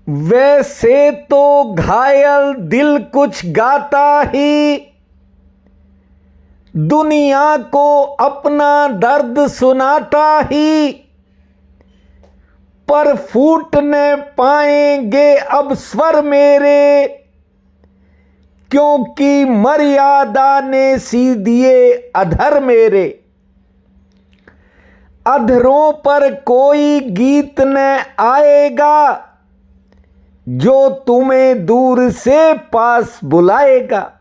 वैसे तो घायल दिल कुछ गाता ही, दुनिया को अपना दर्द सुनाता ही, पर फूट न पाएंगे अब स्वर मेरे, क्योंकि मर्यादा ने सी दिए अधर मेरे। अधरों पर कोई गीत न आएगा, जो तुम्हें दूर से पास बुलाएगा।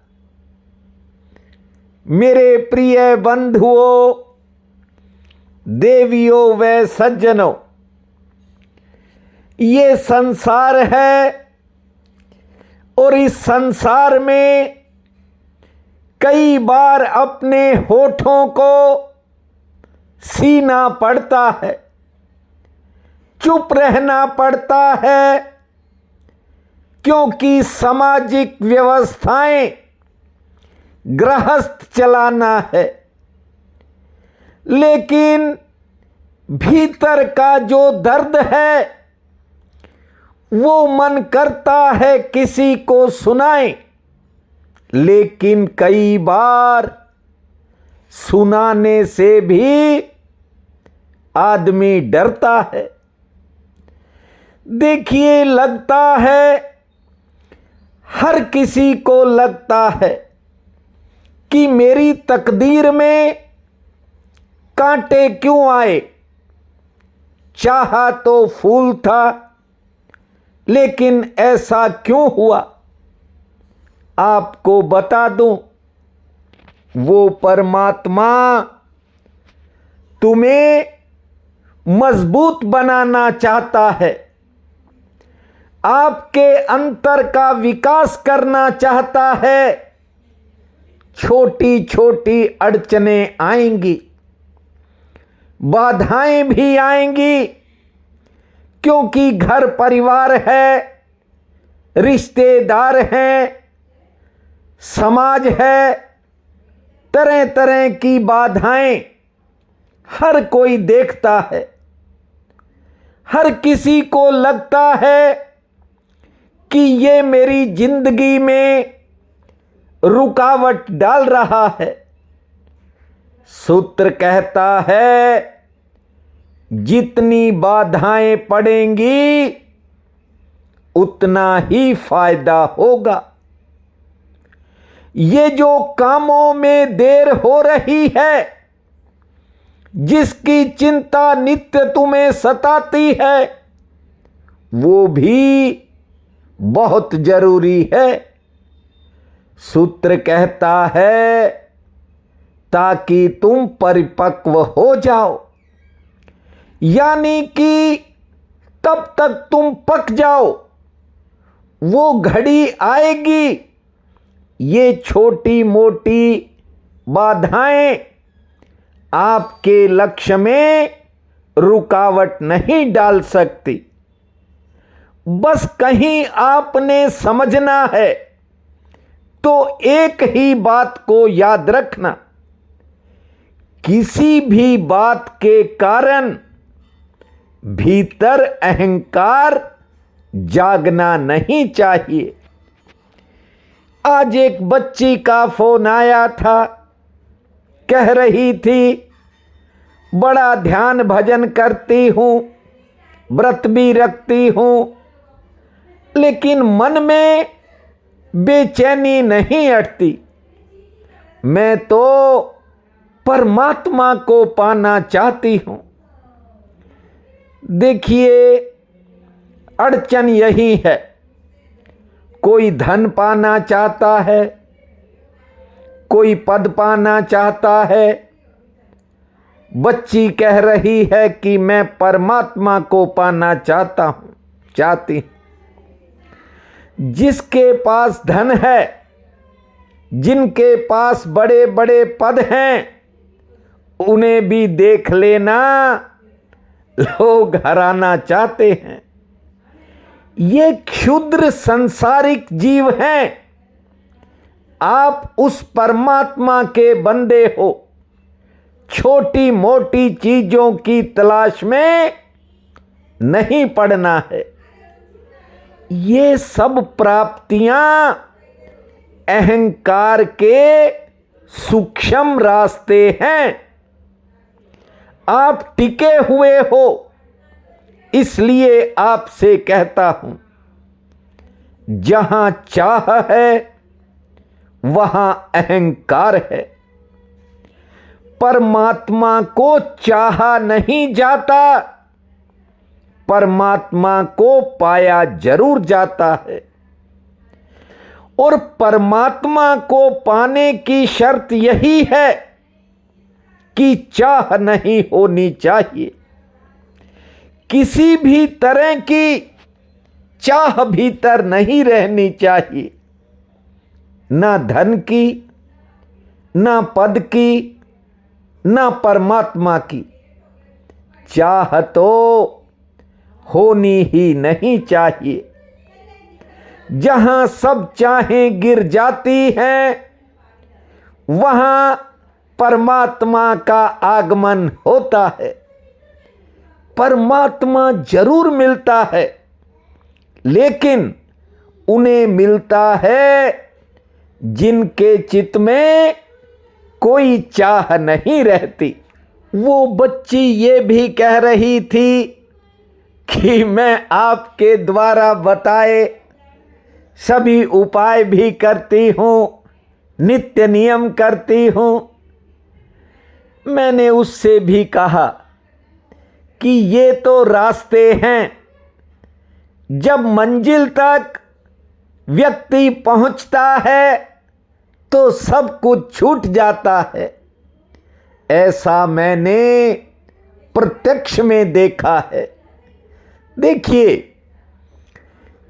मेरे प्रिय बंधुओं, देवियों व सज्जनों, ये संसार है और इस संसार में कई बार अपने होठों को सीना पड़ता है, चुप रहना पड़ता है, क्योंकि सामाजिक व्यवस्थाएं गृहस्थ चलाना है। लेकिन भीतर का जो दर्द है वो मन करता है किसी को सुनाए, लेकिन कई बार सुनाने से भी आदमी डरता है। देखिए, लगता है, हर किसी को लगता है कि मेरी तकदीर में कांटे क्यों आए। चाहा तो फूल था, लेकिन ऐसा क्यों हुआ। आपको बता दूं, वो परमात्मा तुम्हें मजबूत बनाना चाहता है, आपके अंतर का विकास करना चाहता है। छोटी छोटी अड़चनें आएंगी, बाधाएं भी आएंगी, क्योंकि घर परिवार है, रिश्तेदार हैं, समाज है, तरह तरह की बाधाएं हर कोई देखता है। हर किसी को लगता है कि ये मेरी जिंदगी में रुकावट डाल रहा है। सूत्र कहता है, जितनी बाधाएं पड़ेंगी उतना ही फायदा होगा। ये जो कामों में देर हो रही है, जिसकी चिंता नित्य तुम्हें सताती है, वो भी बहुत जरूरी है। सूत्र कहता है, ताकि तुम परिपक्व हो जाओ, यानी कि तब तक तुम पक जाओ। वो घड़ी आएगी, ये छोटी मोटी बाधाएं आपके लक्ष्य में रुकावट नहीं डाल सकती। बस कहीं आपने समझना है तो एक ही बात को याद रखना, किसी भी बात के कारण भीतर अहंकार जागना नहीं चाहिए। आज एक बच्ची का फोन आया था, कह रही थी, बड़ा ध्यान भजन करती हूं, व्रत भी रखती हूं, लेकिन मन में बेचैनी नहीं हटती। मैं तो परमात्मा को पाना चाहती हूं। देखिए, अड़चन यही है, कोई धन पाना चाहता है, कोई पद पाना चाहता है। बच्ची कह रही है कि मैं परमात्मा को पाना चाहती हूं। जिसके पास धन है, जिनके पास बड़े बड़े पद हैं, उन्हें भी देख लेना, लोग हराना चाहते हैं। ये क्षुद्र सांसारिक जीव हैं। आप उस परमात्मा के बंदे हो। छोटी मोटी चीजों की तलाश में नहीं पड़ना है। ये सब प्राप्तियां अहंकार के सूक्ष्म रास्ते हैं। आप टिके हुए हो, इसलिए आपसे कहता हूं, जहां चाह है वहां अहंकार है। परमात्मा को चाहा नहीं जाता, परमात्मा को पाया जरूर जाता है। और परमात्मा को पाने की शर्त यही है कि चाह नहीं होनी चाहिए। किसी भी तरह की चाह भीतर नहीं रहनी चाहिए, ना धन की, ना पद की, ना परमात्मा की। चाह तो होनी ही नहीं चाहिए। जहां सब चाहें गिर जाती हैं, वहां परमात्मा का आगमन होता है। परमात्मा जरूर मिलता है, लेकिन उन्हें मिलता है जिनके चित्त में कोई चाह नहीं रहती। वो बच्ची ये भी कह रही थी कि मैं आपके द्वारा बताए सभी उपाय भी करती हूं, नित्य नियम करती हूं। मैंने उससे भी कहा कि ये तो रास्ते हैं, जब मंजिल तक व्यक्ति पहुंचता है तो सब कुछ छूट जाता है। ऐसा मैंने प्रत्यक्ष में देखा है। देखिए,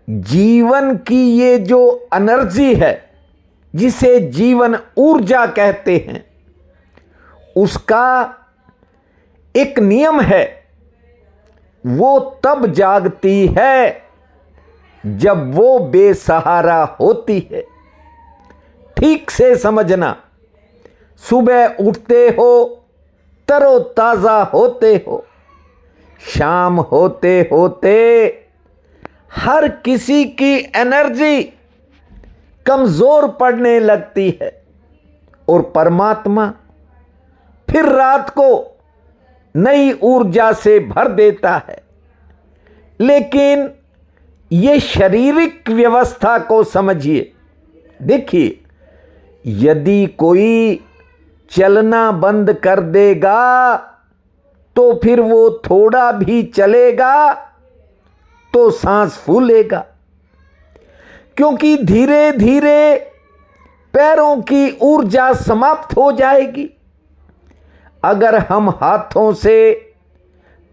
जीवन की ये जो एनर्जी है, जिसे जीवन ऊर्जा कहते हैं, उसका एक नियम है। वो तब जागती है जब वो बेसहारा होती है। ठीक से समझना, सुबह उठते हो तरोताजा होते हो, शाम होते होते हर किसी की एनर्जी कमजोर पड़ने लगती है, और परमात्मा फिर रात को नई ऊर्जा से भर देता है। लेकिन ये शारीरिक व्यवस्था को समझिए। देखिए, यदि कोई चलना बंद कर देगा तो फिर वो थोड़ा भी चलेगा तो सांस फूलेगा, क्योंकि धीरे धीरे पैरों की ऊर्जा समाप्त हो जाएगी। अगर हम हाथों से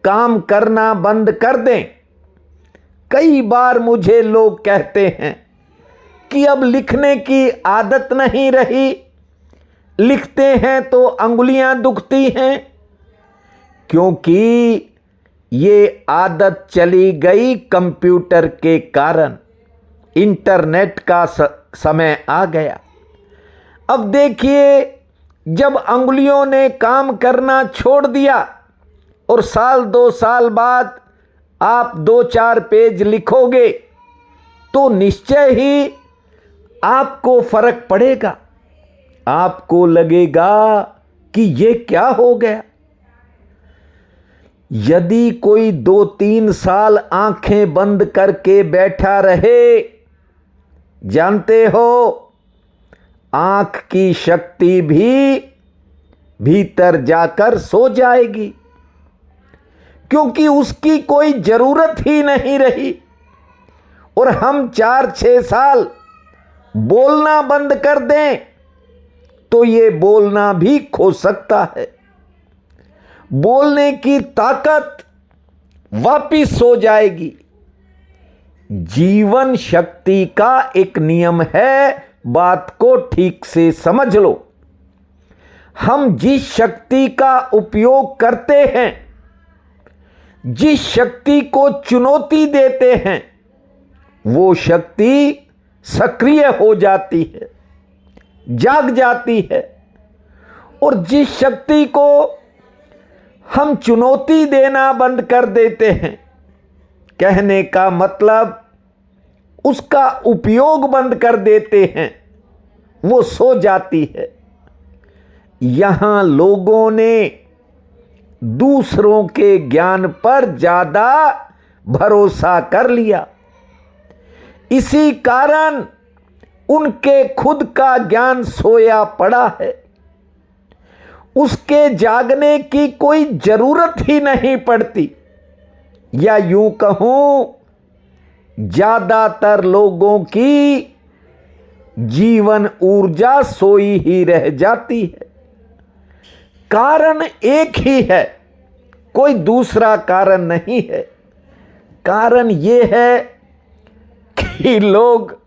काम करना बंद कर दें, कई बार मुझे लोग कहते हैं कि अब लिखने की आदत नहीं रही, लिखते हैं तो अंगुलियां दुखती हैं, क्योंकि ये आदत चली गई कंप्यूटर के कारण। इंटरनेट का समय आ गया। अब देखिए, जब अंगुलियों ने काम करना छोड़ दिया और साल 2 साल बाद आप 2-4 पेज लिखोगे तो निश्चय ही आपको फर्क पड़ेगा। आपको लगेगा कि ये क्या हो गया। यदि कोई 2-3 साल आंखें बंद करके बैठा रहे, जानते हो, आंख की शक्ति भी भीतर जाकर सो जाएगी, क्योंकि उसकी कोई जरूरत ही नहीं रही। और हम 4-6 साल बोलना बंद कर दें तो ये बोलना भी खो सकता है। बोलने की ताकत वापिस सो जाएगी। जीवन शक्ति का एक नियम है, बात को ठीक से समझ लो। हम जिस शक्ति का उपयोग करते हैं, जिस शक्ति को चुनौती देते हैं, वो शक्ति सक्रिय हो जाती है, जाग जाती है। और जिस शक्ति को हम चुनौती देना बंद कर देते हैं, कहने का मतलब उसका उपयोग बंद कर देते हैं, वो सो जाती है। यहां लोगों ने दूसरों के ज्ञान पर ज्यादा भरोसा कर लिया। इसी कारण उनके खुद का ज्ञान सोया पड़ा है, उसके जागने की कोई जरूरत ही नहीं पड़ती। या यूं कहूं, ज्यादातर लोगों की जीवन ऊर्जा सोई ही रह जाती है। कारण एक ही है, कोई दूसरा कारण नहीं है। कारण यह है कि लोग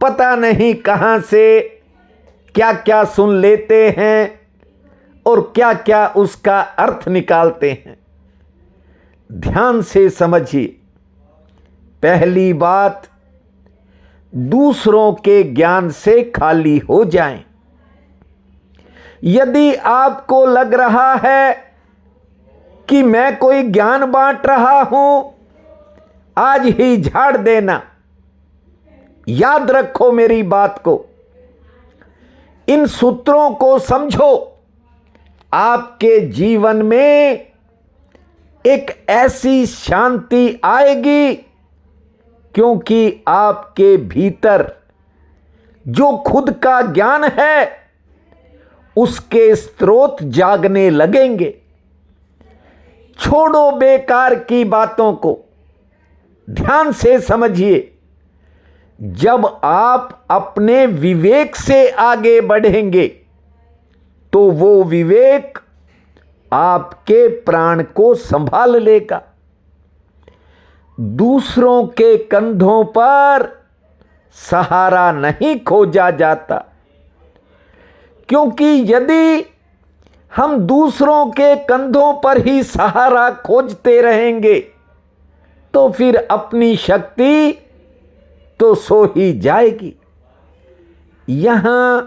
पता नहीं कहां से क्या क्या सुन लेते हैं और क्या क्या उसका अर्थ निकालते हैं। ध्यान से समझिए। पहली बात, दूसरों के ज्ञान से खाली हो जाएं। यदि आपको लग रहा है कि मैं कोई ज्ञान बांट रहा हूं, आज ही झाड़ देना। याद रखो मेरी बात को, इन सूत्रों को समझो। आपके जीवन में एक ऐसी शांति आएगी क्योंकि आपके भीतर जो खुद का ज्ञान है उसके स्रोत जागने लगेंगे। छोड़ो बेकार की बातों को, ध्यान से समझिए। जब आप अपने विवेक से आगे बढ़ेंगे तो वो विवेक आपके प्राण को संभाल लेगा। दूसरों के कंधों पर सहारा नहीं खोजा जाता, क्योंकि यदि हम दूसरों के कंधों पर ही सहारा खोजते रहेंगे तो फिर अपनी शक्ति तो सो ही जाएगी। यहां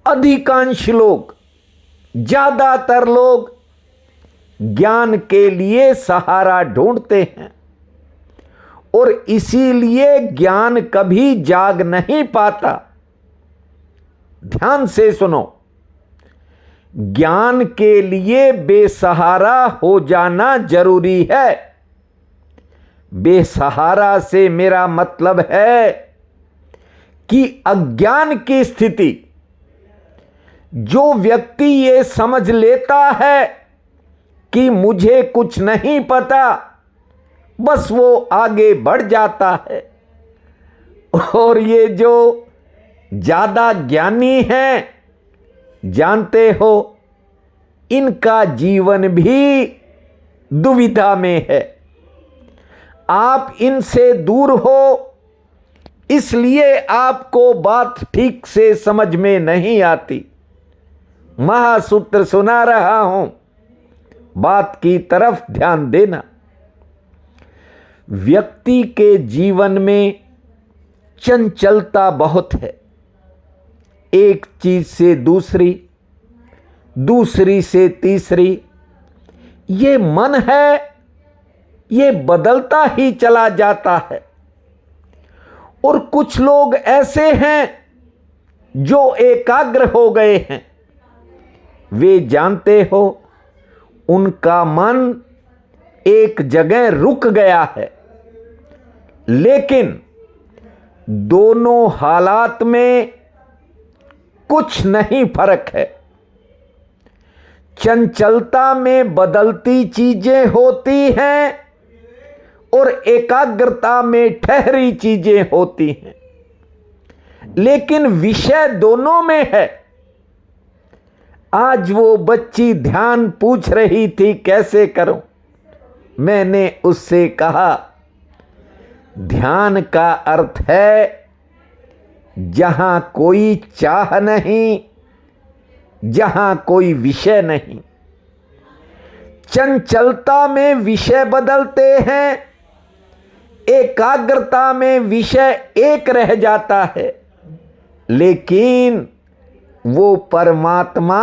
अधिकांश लोग, ज्यादातर लोग ज्ञान के लिए सहारा ढूंढते हैं और इसीलिए ज्ञान कभी जाग नहीं पाता। ध्यान से सुनो, ज्ञान के लिए बेसहारा हो जाना जरूरी है। बेसहारा से मेरा मतलब है कि अज्ञान की स्थिति। जो व्यक्ति ये समझ लेता है कि मुझे कुछ नहीं पता, बस वो आगे बढ़ जाता है। और ये जो ज्यादा ज्ञानी हैं, जानते हो, इनका जीवन भी दुविधा में है। आप इनसे दूर हो, इसलिए आपको बात ठीक से समझ में नहीं आती। महासूत्र सुना रहा हूं, बात की तरफ ध्यान देना। व्यक्ति के जीवन में चंचलता बहुत है। एक चीज से दूसरी, दूसरी से तीसरी, ये मन है, ये बदलता ही चला जाता है। और कुछ लोग ऐसे हैं जो एकाग्र हो गए हैं। वे जानते हो, उनका मन एक जगह रुक गया है। लेकिन दोनों हालात में कुछ नहीं फर्क है। चंचलता में बदलती चीजें होती हैं और एकाग्रता में ठहरी चीजें होती हैं, लेकिन विषय दोनों में है। आज वो बच्ची ध्यान पूछ रही थी कैसे करूं। मैंने उससे कहा, ध्यान का अर्थ है जहां कोई चाह नहीं, जहां कोई विषय नहीं। चंचलता में विषय बदलते हैं, एकाग्रता में विषय एक रह जाता है, लेकिन वो परमात्मा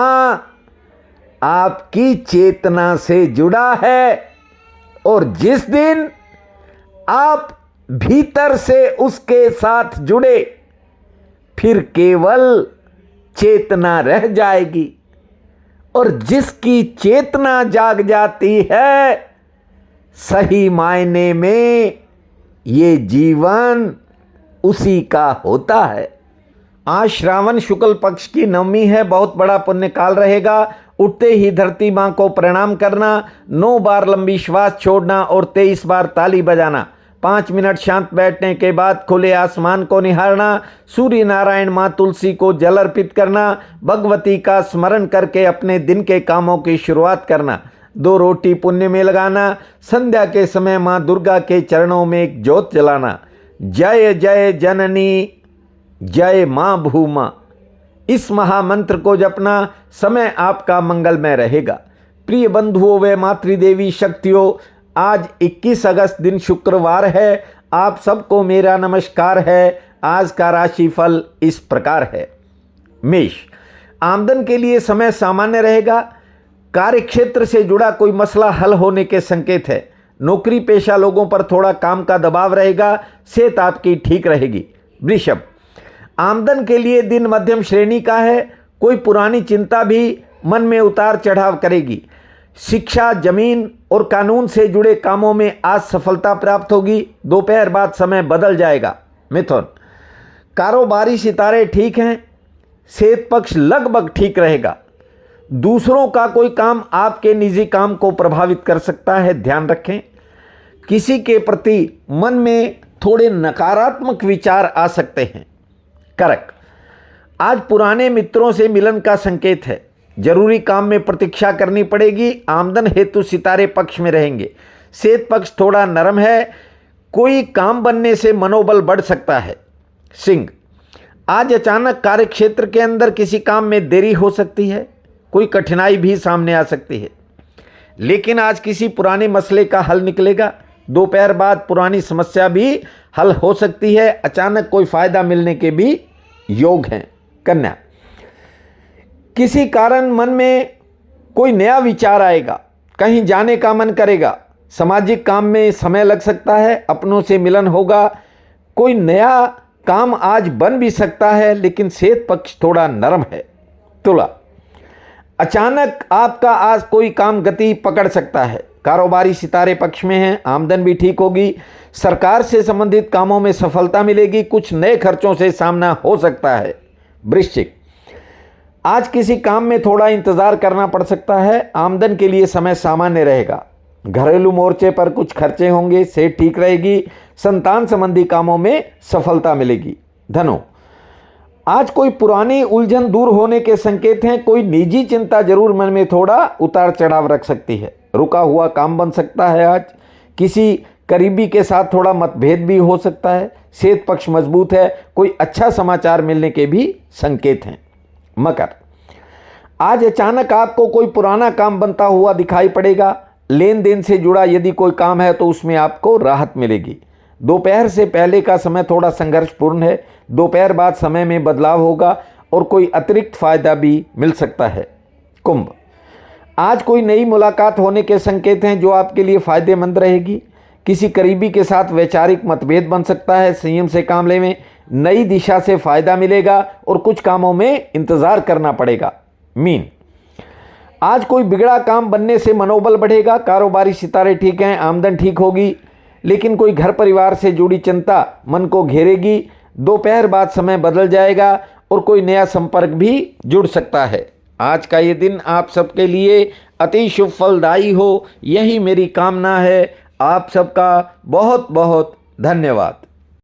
आपकी चेतना से जुड़ा है। और जिस दिन आप भीतर से उसके साथ जुड़े, फिर केवल चेतना रह जाएगी। और जिसकी चेतना जाग जाती है, सही मायने में ये जीवन उसी का होता है। आज श्रावण शुक्ल पक्ष की नवमी है, बहुत बड़ा पुण्य काल रहेगा। उठते ही धरती माँ को प्रणाम करना, 9 बार लंबी श्वास छोड़ना और 23 बार ताली बजाना। 5 मिनट शांत बैठने के बाद खुले आसमान को निहारना, सूर्य नारायण माँ तुलसी को जल अर्पित करना, भगवती का स्मरण करके अपने दिन के कामों की शुरुआत करना। 2 रोटी पुण्य में लगाना, संध्या के समय माँ दुर्गा के चरणों में एक ज्योत जलाना। जय जय जननी, जय माँ भूमा, इस महामंत्र को जपना, समय आपका मंगलमय रहेगा। प्रिय बंधुओं व मातृदेवी शक्तियों, आज 21 अगस्त दिन शुक्रवार है। आप सबको मेरा नमस्कार है। आज का राशिफल इस प्रकार है। मेष, आमदन के लिए समय सामान्य रहेगा। कार्यक्षेत्र से जुड़ा कोई मसला हल होने के संकेत है। नौकरी पेशा लोगों पर थोड़ा काम का दबाव रहेगा। सेहत आपकी ठीक रहेगी। वृषभ, आमदन के लिए दिन मध्यम श्रेणी का है। कोई पुरानी चिंता भी मन में उतार चढ़ाव करेगी। शिक्षा, जमीन और कानून से जुड़े कामों में आज सफलता प्राप्त होगी। दोपहर बाद समय बदल जाएगा। मिथुन, कारोबारी सितारे ठीक हैं। सेहत पक्ष लगभग ठीक रहेगा। दूसरों का कोई काम आपके निजी काम को प्रभावित कर सकता है, ध्यान रखें। किसी के प्रति मन में थोड़े नकारात्मक विचार आ सकते हैं। कर्क, आज पुराने मित्रों से मिलन का संकेत है। जरूरी काम में प्रतीक्षा करनी पड़ेगी। आमदन हेतु सितारे पक्ष में रहेंगे। सेहत पक्ष थोड़ा नरम है। कोई काम बनने से मनोबल बढ़ सकता है। सिंह, आज अचानक कार्यक्षेत्र के अंदर किसी काम में देरी हो सकती है। कोई कठिनाई भी सामने आ सकती है, लेकिन आज किसी पुराने मसले का हल निकलेगा। दोपहर बाद पुरानी समस्या भी हल हो सकती है। अचानक कोई फायदा मिलने के भी योग हैं। कन्या, किसी कारण मन में कोई नया विचार आएगा। कहीं जाने का मन करेगा। सामाजिक काम में समय लग सकता है। अपनों से मिलन होगा। कोई नया काम आज बन भी सकता है, लेकिन सेहत पक्ष थोड़ा नरम है। तुला, अचानक आपका आज कोई काम गति पकड़ सकता है। कारोबारी सितारे पक्ष में हैं। आमदन भी ठीक होगी। सरकार से संबंधित कामों में सफलता मिलेगी। कुछ नए खर्चों से सामना हो सकता है। वृश्चिक, आज किसी काम में थोड़ा इंतजार करना पड़ सकता है। आमदन के लिए समय सामान्य रहेगा। घरेलू मोर्चे पर कुछ खर्चे होंगे। सेहत ठीक रहेगी। संतान संबंधी कामों में सफलता मिलेगी। धनु, आज कोई पुरानी उलझन दूर होने के संकेत हैं। कोई निजी चिंता जरूर मन में थोड़ा उतार चढ़ाव रख सकती है। रुका हुआ काम बन सकता है। आज किसी करीबी के साथ थोड़ा मतभेद भी हो सकता है। सेहत पक्ष मजबूत है। कोई अच्छा समाचार मिलने के भी संकेत हैं। मकर, आज अचानक आपको कोई पुराना काम बनता हुआ दिखाई पड़ेगा। लेन देन से जुड़ा यदि कोई काम है तो उसमें आपको राहत मिलेगी। दोपहर से पहले का समय थोड़ा संघर्षपूर्ण है। दोपहर बाद समय में बदलाव होगा और कोई अतिरिक्त फायदा भी मिल सकता है। कुंभ, आज कोई नई मुलाकात होने के संकेत हैं जो आपके लिए फायदेमंद रहेगी। किसी करीबी के साथ वैचारिक मतभेद बन सकता है। संयम से काम लें। नई दिशा से फायदा मिलेगा और कुछ कामों में इंतजार करना पड़ेगा। मीन, आज कोई बिगड़ा काम बनने से मनोबल बढ़ेगा। कारोबारी सितारे ठीक हैं। आमदन ठीक होगी, लेकिन कोई घर परिवार से जुड़ी चिंता मन को घेरेगी। दोपहर बाद समय बदल जाएगा और कोई नया संपर्क भी जुड़ सकता है। आज का ये दिन आप सबके लिए अति शुभ फलदायी हो, यही मेरी कामना है। आप सबका बहुत बहुत धन्यवाद।